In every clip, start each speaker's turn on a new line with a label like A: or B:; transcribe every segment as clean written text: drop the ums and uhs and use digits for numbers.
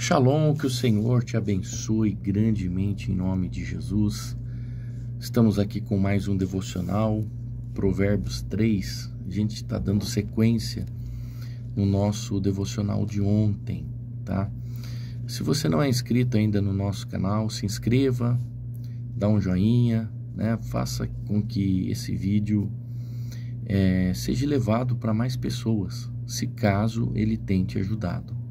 A: Shalom, que o Senhor te abençoe grandemente em nome de Jesus. Estamos aqui com mais um devocional, Provérbios 3. A gente está dando sequência no nosso devocional de ontem, tá? Se você não é inscrito ainda no nosso canal, se inscreva, dá um joinha, né? Faça com que esse vídeo seja levado para mais pessoas, se caso ele tenha te ajudado.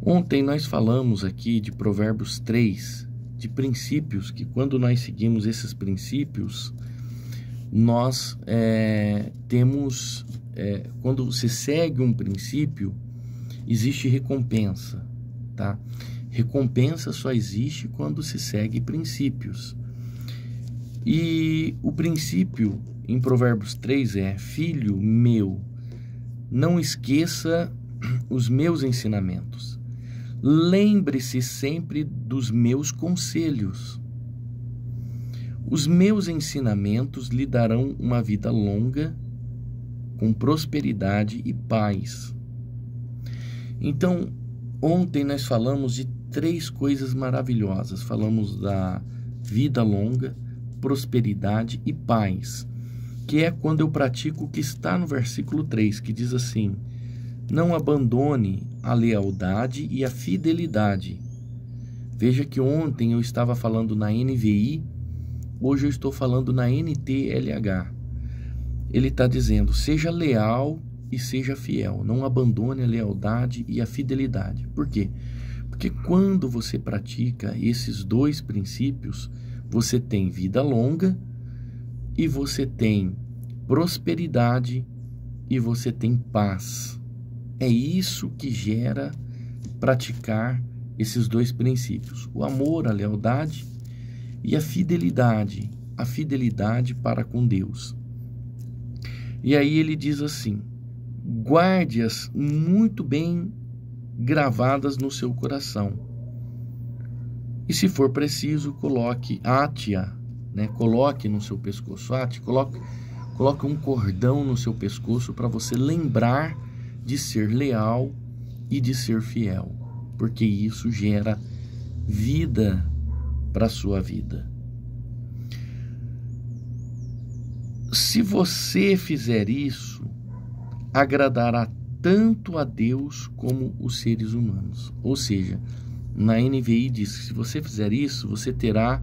A: Ontem nós falamos aqui de Provérbios 3, de princípios, que quando nós seguimos esses princípios, nós temos, quando você segue um princípio, existe recompensa, tá? Recompensa só existe quando se segue princípios. E o princípio em Provérbios 3 é: filho meu, não esqueça os meus ensinamentos. Lembre-se sempre dos meus conselhos. Os meus ensinamentos lhe darão uma vida longa, com prosperidade e paz. Então, ontem nós falamos de 3 coisas maravilhosas. Falamos da vida longa, prosperidade e paz, que é quando eu pratico o que está no versículo 3, que diz assim: não abandone a lealdade e a fidelidade. Veja que ontem eu estava falando na NVI, hoje eu estou falando na NTLH. Ele está dizendo: seja leal e seja fiel, não abandone a lealdade e a fidelidade. Por quê? Porque quando você pratica esses 2 princípios, você tem vida longa e você tem prosperidade e você tem paz. É isso que gera praticar esses 2 princípios: o amor, a lealdade e a fidelidade para com Deus. E aí ele diz assim: guarde-as muito bem gravadas no seu coração. E se for preciso, coloque no seu pescoço. Coloque um cordão no seu pescoço para você lembrar de ser leal e de ser fiel, porque isso gera vida para a sua vida. Se você fizer isso, agradará tanto a Deus como os seres humanos. Ou seja, na NVI diz que se você fizer isso, você terá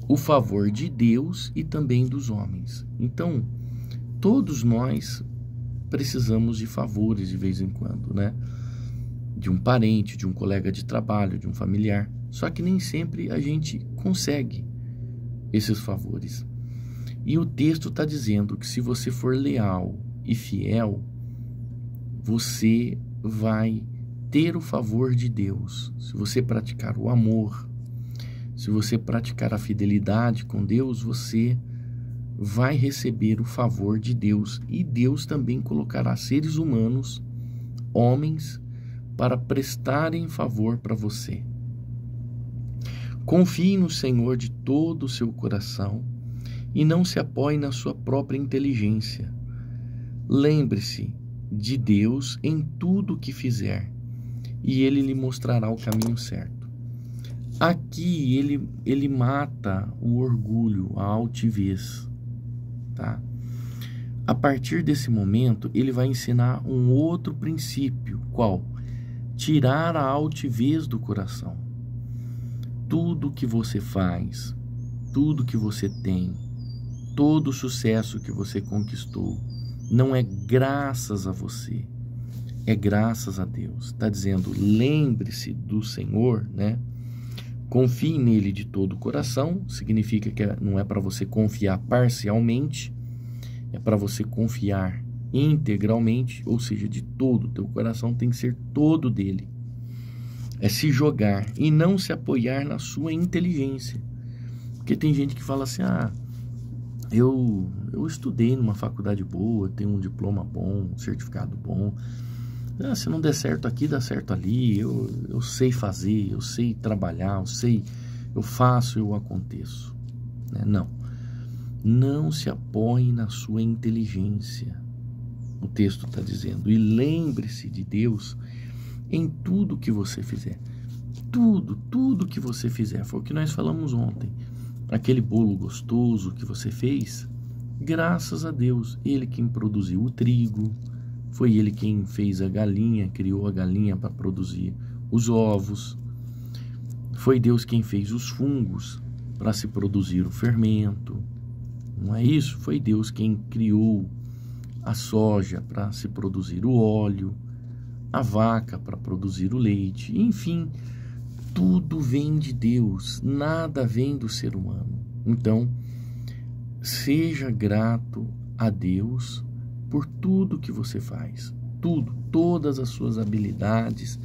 A: o favor de Deus e também dos homens. Então, todos nós precisamos de favores de vez em quando, né? De um parente, de um colega de trabalho, de um familiar. Só que nem sempre a gente consegue esses favores. E o texto está dizendo que se você for leal e fiel, você vai ter o favor de Deus. Se você praticar o amor, se você praticar a fidelidade com Deus, você vai receber o favor de Deus, e Deus também colocará seres humanos, homens, para prestarem favor para você. Confie no Senhor de todo o seu coração e não se apoie na sua própria inteligência. Lembre-se de Deus em tudo o que fizer, e Ele lhe mostrará o caminho certo. Aqui ele mata o orgulho, a altivez. Tá? A partir desse momento, ele vai ensinar um outro princípio. Qual? Tirar a altivez do coração. Tudo que você faz, tudo que você tem, todo o sucesso que você conquistou, não é graças a você, é graças a Deus. Está dizendo: lembre-se do Senhor, né? Confie nele de todo o coração. Significa que não é para você confiar parcialmente, é para você confiar integralmente, ou seja, de todo. O teu coração tem que ser todo dele. É se jogar e não se apoiar na sua inteligência. Porque tem gente que fala assim: eu estudei numa faculdade boa, tenho um diploma bom, um certificado bom. Se não der certo aqui, dá certo ali. Eu sei fazer, eu sei trabalhar, eu faço, eu aconteço. Não se apoie na sua inteligência. O texto está dizendo: e lembre-se de Deus em tudo que você fizer. Tudo que você fizer. Foi o que nós falamos ontem. Aquele bolo gostoso que você fez, graças a Deus, Ele quem produziu o trigo, foi Ele quem fez a galinha, criou a galinha para produzir os ovos, foi Deus quem fez os fungos para se produzir o fermento, não é isso? Foi Deus quem criou a soja para se produzir o óleo, a vaca para produzir o leite, enfim, tudo vem de Deus, nada vem do ser humano. Então, seja grato a Deus por tudo que você faz, todas as suas habilidades,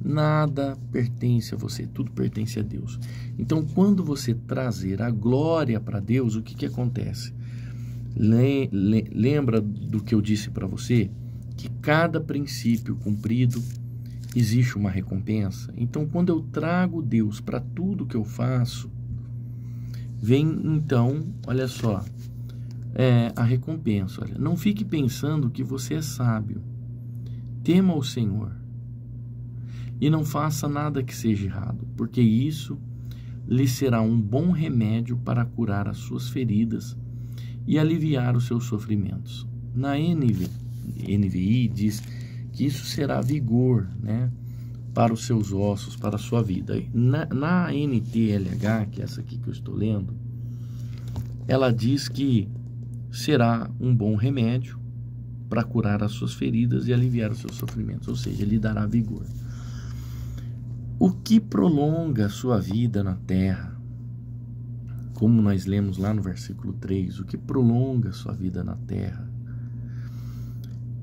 A: nada pertence a você, tudo pertence a Deus. Então, quando você trazer a glória para Deus, o que acontece? Lembra do que eu disse para você? Que cada princípio cumprido existe uma recompensa. Então, quando eu trago Deus para tudo que eu faço, vem então, olha só, a recompensa. Olha, não fique pensando que você é sábio. Tema o Senhor e não faça nada que seja errado, porque isso lhe será um bom remédio para curar as suas feridas e aliviar os seus sofrimentos. Na NVI diz que isso será vigor, né, para os seus ossos, para a sua vida. Na NTLH, que é essa aqui que eu estou lendo, ela diz que será um bom remédio para curar as suas feridas e aliviar os seus sofrimentos, ou seja, lhe dará vigor. O que prolonga a sua vida na terra, como nós lemos lá no versículo 3, o que prolonga a sua vida na terra,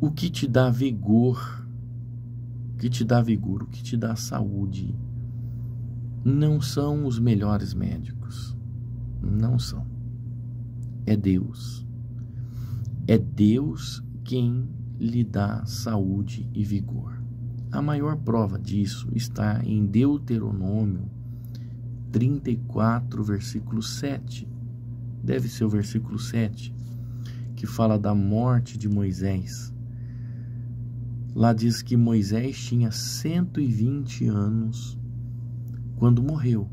A: o que te dá vigor, o que te dá saúde, não são os melhores médicos, não são. É Deus. É Deus quem lhe dá saúde e vigor. A maior prova disso está em Deuteronômio 34, versículo 7. Deve ser o versículo 7, que fala da morte de Moisés. Lá diz que Moisés tinha 120 anos quando morreu.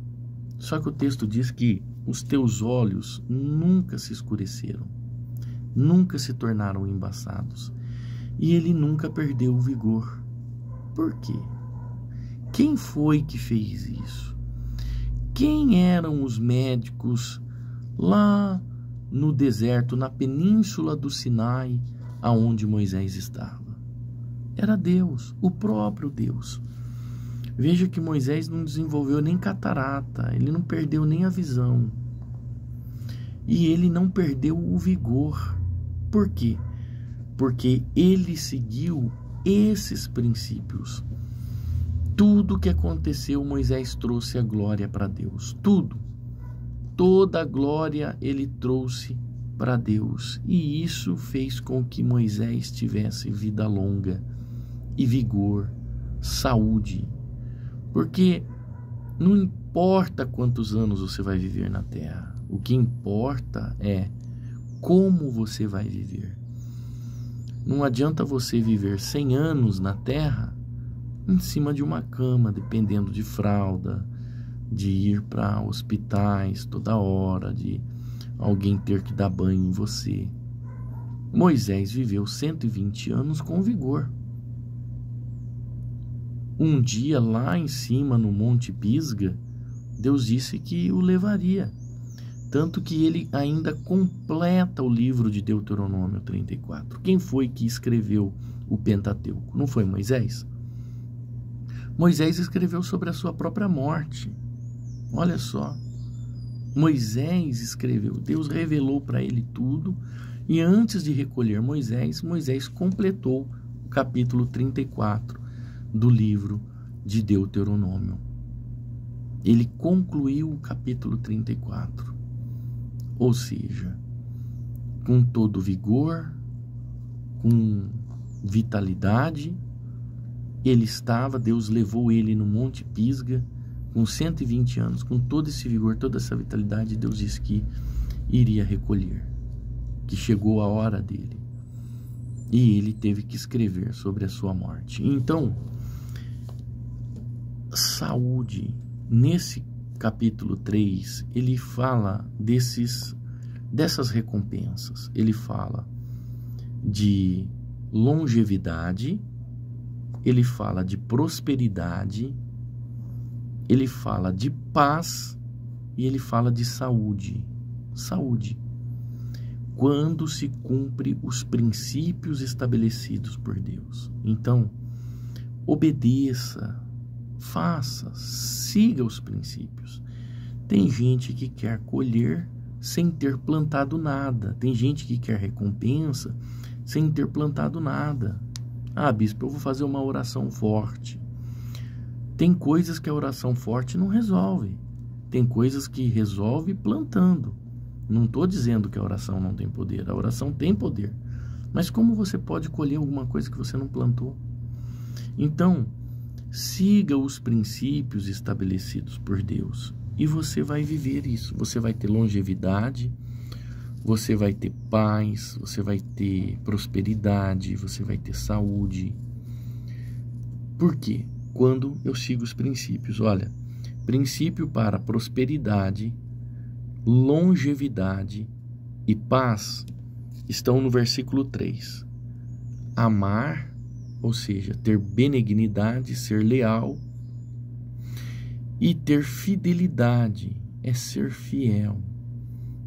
A: Só que o texto diz que os teus olhos nunca se escureceram, nunca se tornaram embaçados, e ele nunca perdeu o vigor. Por quê? Quem foi que fez isso? Quem eram os médicos lá no deserto, na península do Sinai, aonde Moisés estava? Era Deus, o próprio Deus. Veja que Moisés não desenvolveu nem catarata, ele não perdeu nem a visão. E ele não perdeu o vigor. Por quê? Porque ele seguiu esses princípios. Tudo que aconteceu, Moisés trouxe a glória para Deus. Tudo. Toda a glória ele trouxe para Deus. E isso fez com que Moisés tivesse vida longa e vigor, saúde. Porque não importa quantos anos você vai viver na terra. O que importa é como você vai viver. Não adianta você viver 100 anos na terra em cima de uma cama, dependendo de fralda, de ir para hospitais toda hora, de alguém ter que dar banho em você. Moisés viveu 120 anos com vigor. Um dia lá em cima no Monte Pisga, Deus disse que o levaria. Tanto que ele ainda completa o livro de Deuteronômio 34. Quem foi que escreveu o Pentateuco? Não foi Moisés? Moisés escreveu sobre a sua própria morte. Olha só. Moisés escreveu. Deus revelou para ele tudo. E antes de recolher Moisés, Moisés completou o capítulo 34 do livro de Deuteronômio. Ele concluiu o capítulo 34. Ou seja, com todo vigor, com vitalidade, ele estava, Deus levou ele no Monte Pisga, com 120 anos, com todo esse vigor, toda essa vitalidade, Deus disse que iria recolher, que chegou a hora dele. E ele teve que escrever sobre a sua morte. Então, saúde. Nesse capítulo 3, ele fala dessas recompensas. Ele fala de longevidade, ele fala de prosperidade, ele fala de paz e ele fala de saúde. Saúde. Quando se cumpre os princípios estabelecidos por Deus. Então, obedeça, faça, siga os princípios. Tem gente que quer colher sem ter plantado nada. Tem gente que quer recompensa sem ter plantado nada. Ah, bispo, eu vou fazer uma oração forte. Tem coisas que a oração forte não resolve. Tem coisas que resolve plantando. Não estou dizendo que a oração não tem poder. A oração tem poder. Mas como você pode colher alguma coisa que você não plantou? Então, siga os princípios estabelecidos por Deus e você vai viver isso. Você vai ter longevidade, você vai ter paz, você vai ter prosperidade, você vai ter saúde. Por quê? Quando eu sigo os princípios. Olha, princípio para prosperidade, longevidade e paz estão no versículo 3. Amar, ou seja, ter benignidade, ser leal, e ter fidelidade é ser fiel,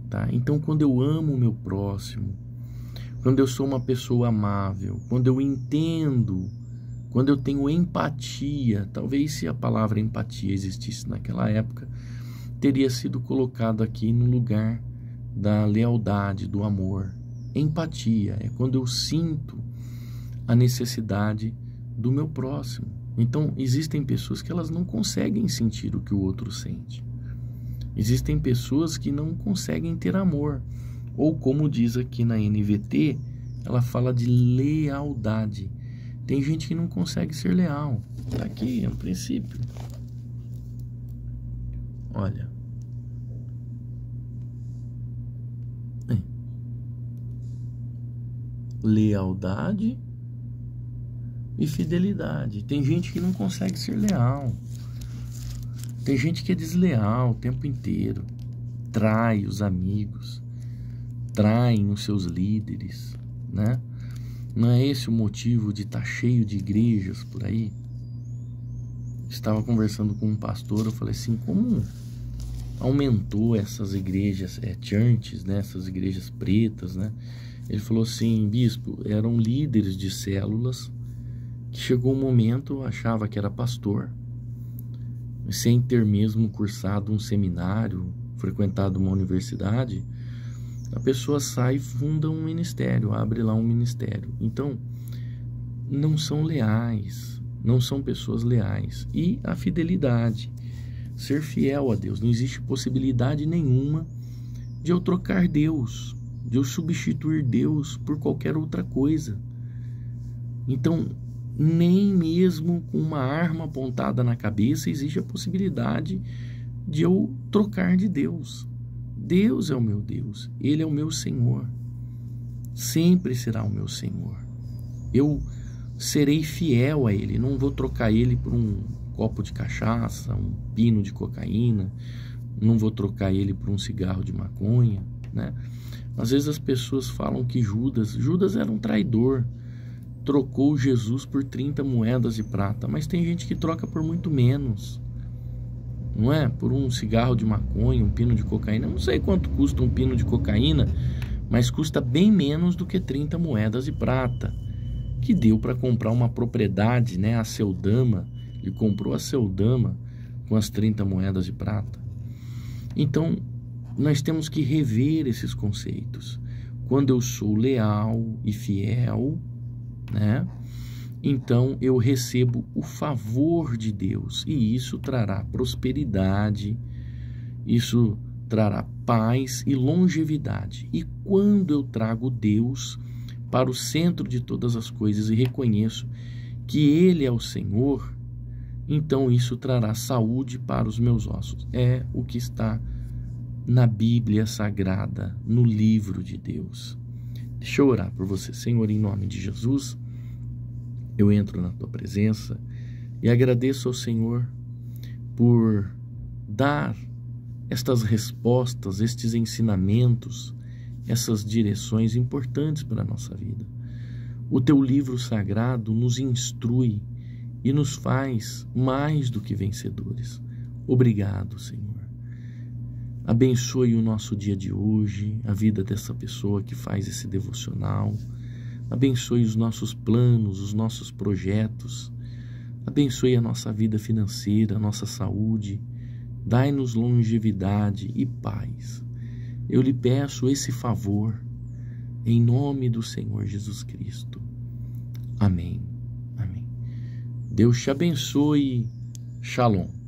A: tá? Então, quando eu amo o meu próximo, quando eu sou uma pessoa amável, quando eu entendo, quando eu tenho empatia, talvez se a palavra empatia existisse naquela época, teria sido colocado aqui no lugar da lealdade, do amor. Empatia é quando eu sinto a necessidade do meu próximo. Então, existem pessoas que elas não conseguem sentir o que o outro sente. Existem pessoas que não conseguem ter amor. Ou como diz aqui na NVT, ela fala de lealdade. Tem gente que não consegue ser leal. Está aqui, é um princípio. Olha. Lealdade e fidelidade. Tem gente que não consegue ser leal. Tem gente que é desleal o tempo inteiro. Trai os amigos. Traem os seus líderes, né? Não é esse o motivo de estar cheio de igrejas por aí? Estava conversando com um pastor, eu falei assim, como aumentou essas igrejas churches, né? Essas igrejas pretas, né? Ele falou assim, bispo, eram líderes de células que chegou um momento, achava que era pastor, sem ter mesmo cursado um seminário, frequentado uma universidade, a pessoa sai e funda um ministério, abre lá um ministério. Então, não são leais, não são pessoas leais. E a fidelidade, ser fiel a Deus. Não existe possibilidade nenhuma de eu trocar Deus, de eu substituir Deus por qualquer outra coisa. Então, nem mesmo com uma arma apontada na cabeça existe a possibilidade de eu trocar de Deus. Deus é o meu Deus, Ele é o meu Senhor, sempre será o meu Senhor. Eu serei fiel a Ele, não vou trocar Ele por um copo de cachaça, um pino de cocaína, não vou trocar Ele por um cigarro de maconha, né? Às vezes as pessoas falam que Judas era um traidor, trocou Jesus por 30 moedas de prata, mas tem gente que troca por muito menos, não é? Por um cigarro de maconha, um pino de cocaína. Eu não sei quanto custa um pino de cocaína, mas custa bem menos do que 30 moedas de prata, que deu para comprar uma propriedade, né? A Celdama, ele comprou a Celdama com as 30 moedas de prata. Então, nós temos que rever esses conceitos. Quando eu sou leal e fiel, né? Então eu recebo o favor de Deus e isso trará prosperidade, isso trará paz e longevidade. E quando eu trago Deus para o centro de todas as coisas e reconheço que Ele é o Senhor, então isso trará saúde para os meus ossos. É o que está na Bíblia Sagrada, no livro de Deus. Deixa eu orar por você. Senhor, em nome de Jesus, eu entro na Tua presença e agradeço ao Senhor por dar estas respostas, estes ensinamentos, essas direções importantes para a nossa vida. O teu livro sagrado nos instrui e nos faz mais do que vencedores. Obrigado, Senhor. Abençoe o nosso dia de hoje, a vida dessa pessoa que faz esse devocional. Abençoe os nossos planos, os nossos projetos. Abençoe a nossa vida financeira, a nossa saúde. Dai-nos longevidade e paz. Eu lhe peço esse favor, em nome do Senhor Jesus Cristo. Amém. Amém. Deus te abençoe. Shalom.